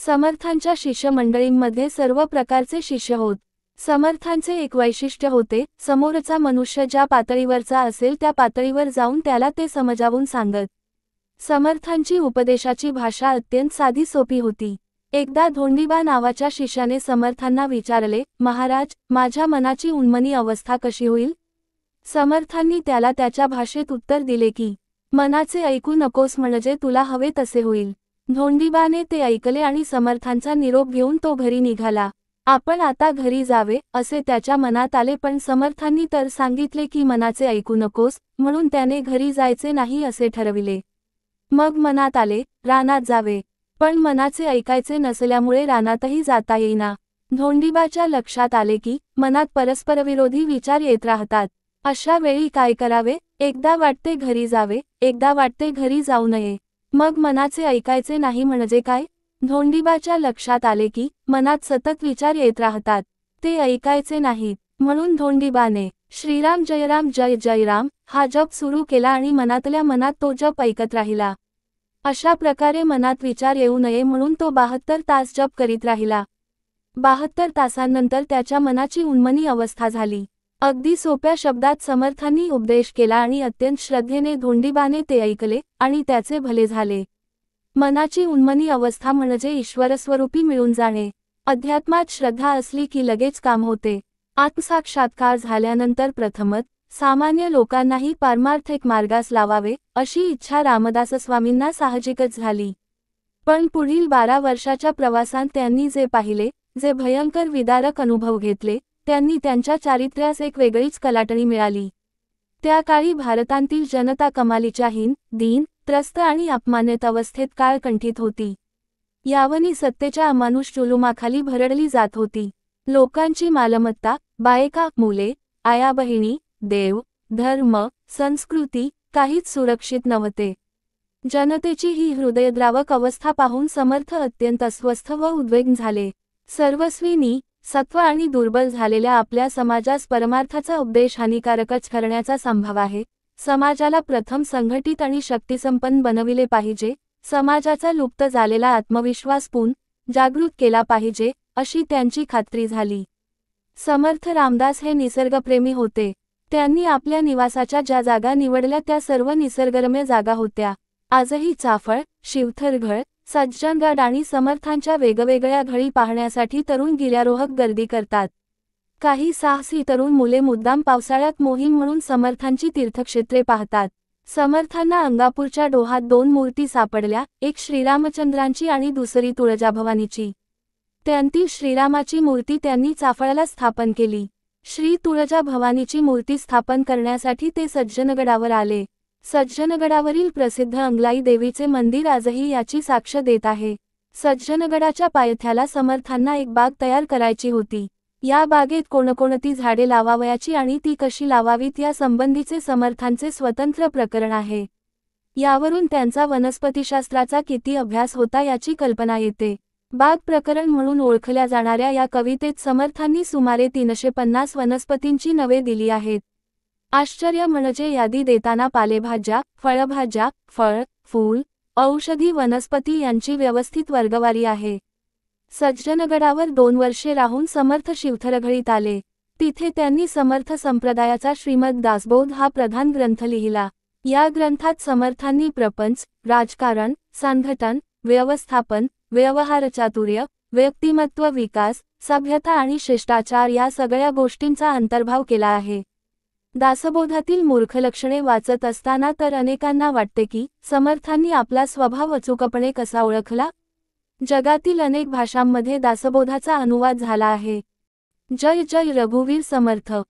समर्थांच्या शिष्यमंडळींमध्ये सर्व प्रकारचे शिष्य होत. समर्थांचे एक वैशिष्ट्य होते, समोरचा मनुष्य ज्या पातळीवरचा असेल त्या पातळीवर जाऊन त्याला ते समजावून सांगत. समर्थांची उपदेशाची भाषा अत्यंत साधी सोपी होती. एकदा धोंडीबा नावाच्या शिष्याने समर्थांना विचारले, महाराज, माझ्या मनाची उन्मनी अवस्था कशी होईल? समर्थांनी त्याला त्याच्या भाषेत उत्तर दिले की, मनाचे ऐकू नकोस म्हणजे तुला हवे तसे होईल. धोंडीबाने ते ऐकले आणि समर्थांचा निरोप घेऊन तो घरी निघाला. आपण आता घरी जावे असे त्याच्या मनात आले, पण समर्थांनी तर सांगितले की मनाचे ऐकू नकोस, म्हणून त्याने घरी जायचे नाही असे ठरविले. मग मनात आले, रानात जावे, पण मनाचे ऐकायचे नसल्यामुळे रानातही जाता येईना. धोंडीबाच्या लक्षात आले की मनात परस्परविरोधी विचार येत राहतात. अशा वेळी काय करावे? एकदा वाटते घरी जावे, एकदा वाटते घरी जाऊ नये. मग मनाचे ऐकायचे नाही म्हणजे काय? धोंडीबाच्या लक्षात आले की मनात सतत विचार येत राहतात, ते ऐकायचे नाहीत. म्हणून धोंडीबाने श्रीराम जय जय राम हा जप सुरू केला आणि मनातल्या मनात तो जप ऐकत राहिला. अशा प्रकारे मनात विचार येऊ नये म्हणून तो 72 तास जप करीत राहिला. 72 तासांनंतर त्याच्या मनाची उन्मनी अवस्था झाली. अगदी सोप्या शब्दात समर्थांनी उपदेश केला आणि अत्यंत श्रद्धेने धोंडीबाने ते ऐकले आणि त्याचे भले झाले. मनाची उन्मनी अवस्था म्हणजे ईश्वरस्वरूपी मिळून जाणे. अध्यात्मात श्रद्धा असली की लगेच काम होते. आत्मसाक्षात्कार झाल्यानंतर प्रथमत सामान्य लोकांनाही पारमार्थिक मार्गास लावावे अशी इच्छा रामदासस्वामींना साहजिकच झाली. पण पुढील 12 वर्षाच्या प्रवासात त्यांनी जे पाहिले, जे भयंकर विदारक अनुभव घेतले, त्यांनी त्यांच्या चारित्र्यास एक वेगळीच कलाटणी मिळाली. त्या काळी भारतातील जनता कमालीच्या हीन, दीन, त्रस्त आणि अपमानित अवस्थेत काळकंठित होती. यावनी सत्तेच्या अमानुष जुलुमाखाली भरडली जात होती. लोकांची मालमत्ता, बायका, मुले, आया बहिणी, देव, धर्म, संस्कृती काहीच सुरक्षित नव्हते. जनतेची ही हृदयद्रावक अवस्था पाहून समर्थ अत्यंत अस्वस्थ व उद्विग्न झाले. सर्वस्वी सत्व आणि दुर्बल झालेल्या आपल्या समाजास परमार्थाचा उपदेश हानिकारकच ठरण्याचा संभव आहे. समाजाला प्रथम संघटित आणि शक्तिसंपन्न बनविले पाहिजे. समाजाचा लुप्त झालेला आत्मविश्वास पुन्हा जागृत केला पाहिजे अशी त्यांची खात्री झाली. समर्थ रामदास हे निसर्गप्रेमी होते. त्यांनी आपल्या निवासाच्या ज्या जागा निवडल्या त्या सर्व निसर्गरम्य जागा होत्या. आजही चाफळ, शिवथरघळ, सज्जनगड आणि समर्थांच्या वेगवेगळ्या घळी पाहण्यासाठी तरुण गिर्यारोहक गर्दी करतात. काही साहसी तरुण मुले मुद्दाम पावसाळ्यात मोहीम म्हणून समर्थांची तीर्थक्षेत्रे पाहतात. समर्थांना अंगापूरच्या डोहात 2 मूर्ती सापडल्या, एक श्रीरामचंद्रांची आणि दुसरी तुळजाभवानीची. त्यांतील श्रीरामाची मूर्ती त्यांनी चाफळला स्थापन केली. श्री तुळजाभवानीची मूर्ती स्थापन करण्यासाठी ते सज्जनगडावर आले. सज्जनगडावरील प्रसिद्ध अंगलाई देवीचे मंदिर आजही याची साक्ष देत आहे. सज्जनगडाच्या पायथ्याला समर्थांना एक बाग तयार करायची होती. या बागेत कोणकोणती झाडे लावावयाची आणि ती कशी लावावीत या संबंधीचे समर्थांचे स्वतंत्र प्रकरण आहे. यावरून त्यांचा वनस्पतीशास्त्राचा किती अभ्यास होता याची कल्पना येते. बाग प्रकरण म्हणून ओळखल्या जाणाऱ्या या कवितेत समर्थांनी सुमारे 350 वनस्पतींची नावे दिली आहेत. आश्चर्य म्हणजे यादी देताना पालेभाज्या, फळभाज्या, फळ, फूल, औषधी वनस्पती यांची व्यवस्थित वर्गवारी आहे. सज्जनगडावर 2 वर्षे राहून समर्थ शिवथरघळीत आले. तिथे त्यांनी समर्थ संप्रदायाचा श्रीमद दासबोध हा प्रधान ग्रंथ लिहिला. या ग्रंथात समर्थांनी प्रपंच, राजकारण, संघटन, व्यवस्थापन, व्यवहारचातुर्य, व्यक्तिमत्व विकास, सभ्यता आणि शिष्टाचार या सगळ्या गोष्टींचा अंतर्भाव केला आहे. दासबोधातील मूर्ख लक्षणे वाचत असताना तर अनेकांना वाटते की समर्थांनी आपला स्वभाव अचूकपणे कसा ओळखला. जगातील अनेक भाषांमध्ये दासबोधाचा अनुवाद झाला आहे. जय जय रघुवीर समर्थ.